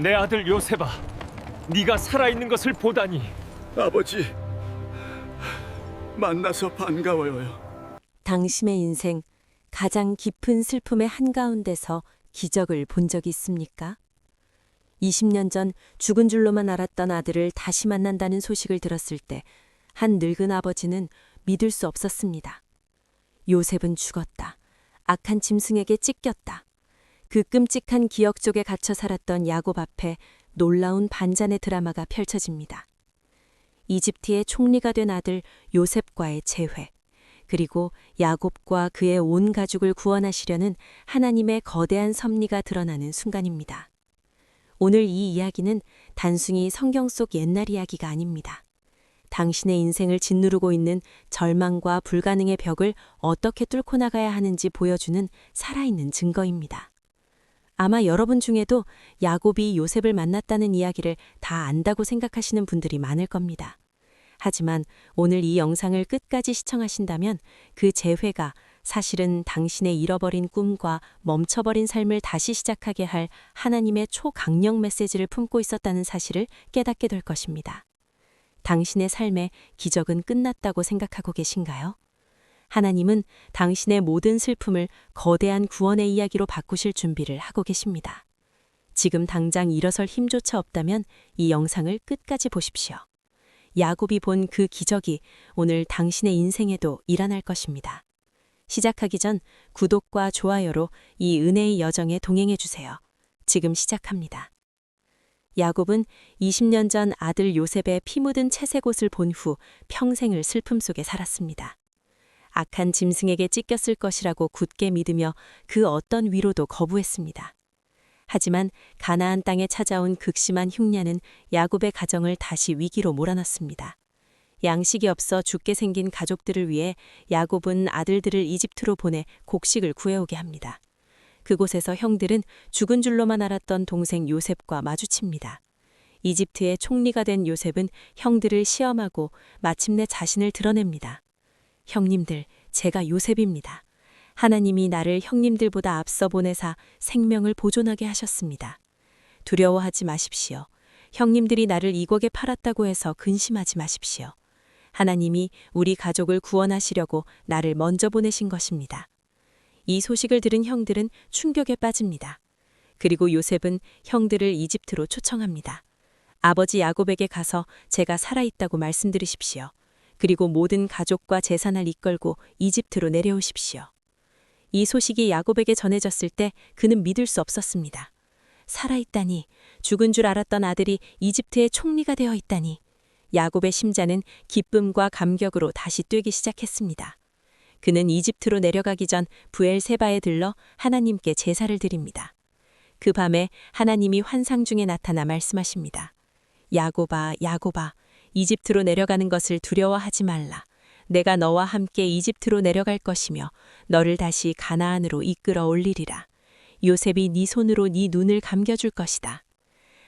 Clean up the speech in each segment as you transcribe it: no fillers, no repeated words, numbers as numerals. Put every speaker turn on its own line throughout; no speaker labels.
내 아들 요셉아, 네가 살아있는 것을 보다니.
아버지, 만나서 반가워요.
당신의 인생 가장 깊은 슬픔의 한가운데서 기적을 본 적이 있습니까? 20년 전 죽은 줄로만 알았던 아들을 다시 만난다는 소식을 들었을 때 한 늙은 아버지는 믿을 수 없었습니다. 요셉은 죽었다. 악한 짐승에게 찢겼다. 그 끔찍한 기억 속에 갇혀 살았던 야곱 앞에 놀라운 반전의 드라마가 펼쳐집니다. 이집트의 총리가 된 아들 요셉과의 재회, 그리고 야곱과 그의 온 가족을 구원하시려는 하나님의 거대한 섭리가 드러나는 순간입니다. 오늘 이 이야기는 단순히 성경 속 옛날 이야기가 아닙니다. 당신의 인생을 짓누르고 있는 절망과 불가능의 벽을 어떻게 뚫고 나가야 하는지 보여주는 살아있는 증거입니다. 아마 여러분 중에도 야곱이 요셉을 만났다는 이야기를 다 안다고 생각하시는 분들이 많을 겁니다. 하지만 오늘 이 영상을 끝까지 시청하신다면 그 재회가 사실은 당신의 잃어버린 꿈과 멈춰버린 삶을 다시 시작하게 할 하나님의 초강력 메시지를 품고 있었다는 사실을 깨닫게 될 것입니다. 당신의 삶의 기적은 끝났다고 생각하고 계신가요? 하나님은 당신의 모든 슬픔을 거대한 구원의 이야기로 바꾸실 준비를 하고 계십니다. 지금 당장 일어설 힘조차 없다면 이 영상을 끝까지 보십시오. 야곱이 본 그 기적이 오늘 당신의 인생에도 일어날 것입니다. 시작하기 전 구독과 좋아요로 이 은혜의 여정에 동행해 주세요. 지금 시작합니다. 야곱은 20년 전 아들 요셉의 피 묻은 채색 옷을 본 후 평생을 슬픔 속에 살았습니다. 악한 짐승에게 찢겼을 것이라고 굳게 믿으며 그 어떤 위로도 거부했습니다. 하지만 가나안 땅에 찾아온 극심한 흉년은 야곱의 가정을 다시 위기로 몰아넣습니다. 양식이 없어 죽게 생긴 가족들을 위해 야곱은 아들들을 이집트로 보내 곡식을 구해오게 합니다. 그곳에서 형들은 죽은 줄로만 알았던 동생 요셉과 마주칩니다. 이집트의 총리가 된 요셉은 형들을 시험하고 마침내 자신을 드러냅니다. 형님들, 제가 요셉입니다. 하나님이 나를 형님들보다 앞서 보내사 생명을 보존하게 하셨습니다. 두려워하지 마십시오. 형님들이 나를 이곡에 팔았다고 해서 근심하지 마십시오. 하나님이 우리 가족을 구원하시려고 나를 먼저 보내신 것입니다. 이 소식을 들은 형들은 충격에 빠집니다. 그리고 요셉은 형들을 이집트로 초청합니다. 아버지 야곱에게 가서 제가 살아있다고 말씀드리십시오. 그리고 모든 가족과 재산을 이끌고 이집트로 내려오십시오. 이 소식이 야곱에게 전해졌을 때 그는 믿을 수 없었습니다. 살아있다니, 죽은 줄 알았던 아들이 이집트의 총리가 되어 있다니. 야곱의 심장은 기쁨과 감격으로 다시 뛰기 시작했습니다. 그는 이집트로 내려가기 전 브엘세바에 들러 하나님께 제사를 드립니다. 그 밤에 하나님이 환상 중에 나타나 말씀하십니다. 야곱아, 야곱아, 이집트로 내려가는 것을 두려워하지 말라. 내가 너와 함께 이집트로 내려갈 것이며 너를 다시 가나안으로 이끌어 올리리라. 요셉이 네 손으로 네 눈을 감겨줄 것이다.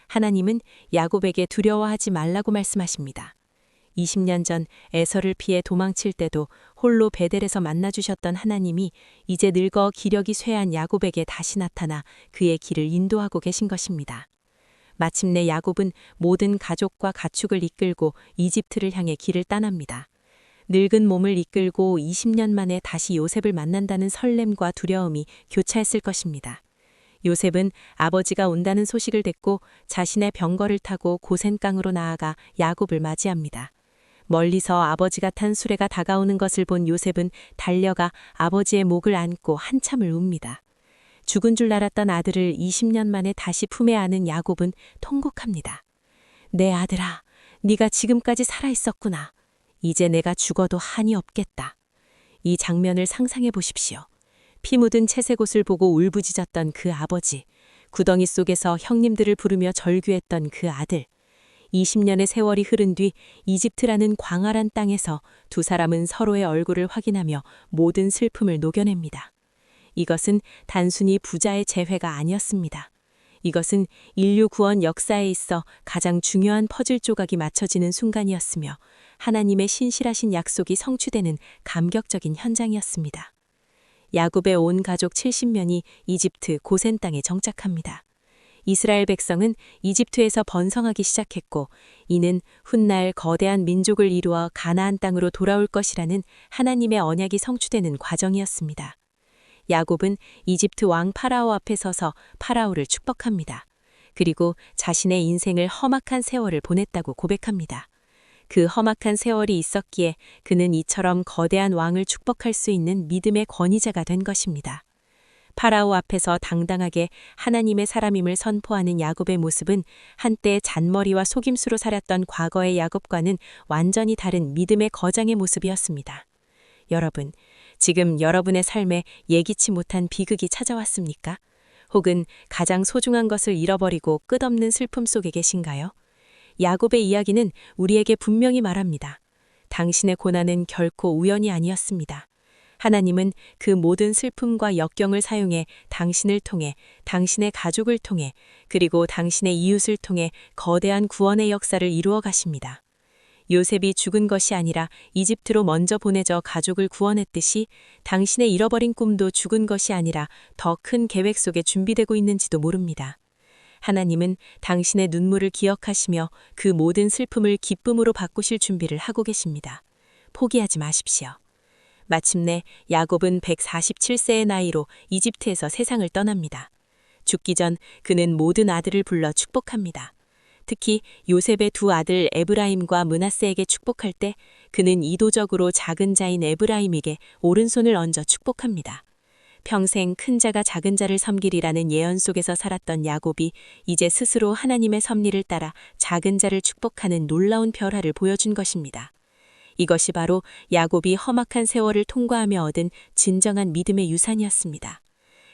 하나님은 야곱에게 두려워하지 말라고 말씀하십니다. 20년 전 에서를 피해 도망칠 때도 홀로 베델에서 만나주셨던 하나님이 이제 늙어 기력이 쇠한 야곱에게 다시 나타나 그의 길을 인도하고 계신 것입니다. 마침내 야곱은 모든 가족과 가축을 이끌고 이집트를 향해 길을 떠납니다. 늙은 몸을 이끌고 20년 만에 다시 요셉을 만난다는 설렘과 두려움이 교차했을 것입니다. 요셉은 아버지가 온다는 소식을 듣고 자신의 병거를 타고 고센강으로 나아가 야곱을 맞이합니다. 멀리서 아버지가 탄 수레가 다가오는 것을 본 요셉은 달려가 아버지의 목을 안고 한참을 웁니다. 죽은 줄 알았던 아들을 20년 만에 다시 품에 안은 야곱은 통곡합니다. 내 아들아, 네가 지금까지 살아있었구나. 이제 내가 죽어도 한이 없겠다. 이 장면을 상상해 보십시오. 피 묻은 채색 옷을 보고 울부짖었던 그 아버지, 구덩이 속에서 형님들을 부르며 절규했던 그 아들. 20년의 세월이 흐른 뒤 이집트라는 광활한 땅에서 두 사람은 서로의 얼굴을 확인하며 모든 슬픔을 녹여냅니다. 이것은 단순히 부자의 재회가 아니었습니다. 이것은 인류 구원 역사에 있어 가장 중요한 퍼즐 조각이 맞춰지는 순간이었으며 하나님의 신실하신 약속이 성취되는 감격적인 현장이었습니다. 야곱의 온 가족 70명이 이집트 고센 땅에 정착합니다. 이스라엘 백성은 이집트에서 번성하기 시작했고, 이는 훗날 거대한 민족을 이루어 가나안 땅으로 돌아올 것이라는 하나님의 언약이 성취되는 과정이었습니다. 야곱은 이집트 왕 파라오 앞에 서서 파라오를 축복합니다. 그리고 자신의 인생을 험악한 세월을 보냈다고 고백합니다. 그 험악한 세월이 있었기에 그는 이처럼 거대한 왕을 축복할 수 있는 믿음의 권위자가 된 것입니다. 파라오 앞에서 당당하게 하나님의 사람임을 선포하는 야곱의 모습은 한때 잔머리와 속임수로 살았던 과거의 야곱과는 완전히 다른 믿음의 거장의 모습이었습니다. 여러분, 지금 여러분의 삶에 예기치 못한 비극이 찾아왔습니까? 혹은 가장 소중한 것을 잃어버리고 끝없는 슬픔 속에 계신가요? 야곱의 이야기는 우리에게 분명히 말합니다. 당신의 고난은 결코 우연이 아니었습니다. 하나님은 그 모든 슬픔과 역경을 사용해 당신을 통해, 당신의 가족을 통해, 그리고 당신의 이웃을 통해 거대한 구원의 역사를 이루어 가십니다. 요셉이 죽은 것이 아니라 이집트로 먼저 보내져 가족을 구원했듯이 당신의 잃어버린 꿈도 죽은 것이 아니라 더 큰 계획 속에 준비되고 있는지도 모릅니다. 하나님은 당신의 눈물을 기억하시며 그 모든 슬픔을 기쁨으로 바꾸실 준비를 하고 계십니다. 포기하지 마십시오. 마침내 야곱은 147세의 나이로 이집트에서 세상을 떠납니다. 죽기 전 그는 모든 아들을 불러 축복합니다. 특히 요셉의 두 아들 에브라임과 므낫세에게 축복할 때 그는 이도적으로 작은 자인 에브라임에게 오른손을 얹어 축복합니다. 평생 큰 자가 작은 자를 섬기리라는 예언 속에서 살았던 야곱이 이제 스스로 하나님의 섭리를 따라 작은 자를 축복하는 놀라운 변화를 보여준 것입니다. 이것이 바로 야곱이 험악한 세월을 통과하며 얻은 진정한 믿음의 유산이었습니다.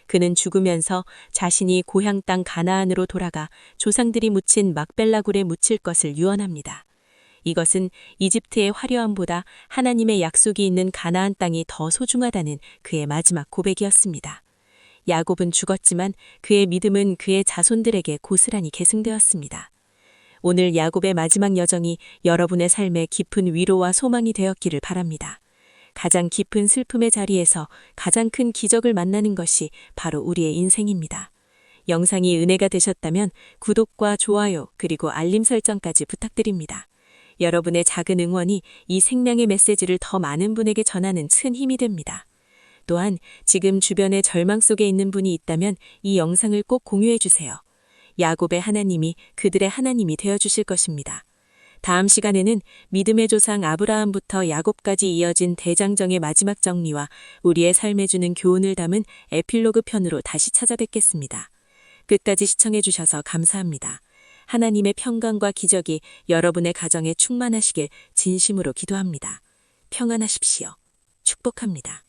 그는 죽으면서 자신이 고향 땅 가나안으로 돌아가 조상들이 묻힌 막벨라 굴에 묻힐 것을 유언합니다. 이것은 이집트의 화려함보다 하나님의 약속이 있는 가나안 땅이 더 소중하다는 그의 마지막 고백이었습니다. 야곱은 죽었지만 그의 믿음은 그의 자손들에게 고스란히 계승되었습니다. 오늘 야곱의 마지막 여정이 여러분의 삶에 깊은 위로와 소망이 되었기를 바랍니다. 가장 깊은 슬픔의 자리에서 가장 큰 기적을 만나는 것이 바로 우리의 인생입니다. 영상이 은혜가 되셨다면 구독과 좋아요 그리고 알림 설정까지 부탁드립니다. 여러분의 작은 응원이 이 생명의 메시지를 더 많은 분에게 전하는 큰 힘이 됩니다. 또한 지금 주변에 절망 속에 있는 분이 있다면 이 영상을 꼭 공유해 주세요. 야곱의 하나님이 그들의 하나님이 되어주실 것입니다. 다음 시간에는 믿음의 조상 아브라함부터 야곱까지 이어진 대장정의 마지막 정리와 우리의 삶에 주는 교훈을 담은 에필로그 편으로 다시 찾아뵙겠습니다. 끝까지 시청해 주셔서 감사합니다. 하나님의 평강과 기적이 여러분의 가정에 충만하시길 진심으로 기도합니다. 평안하십시오. 축복합니다.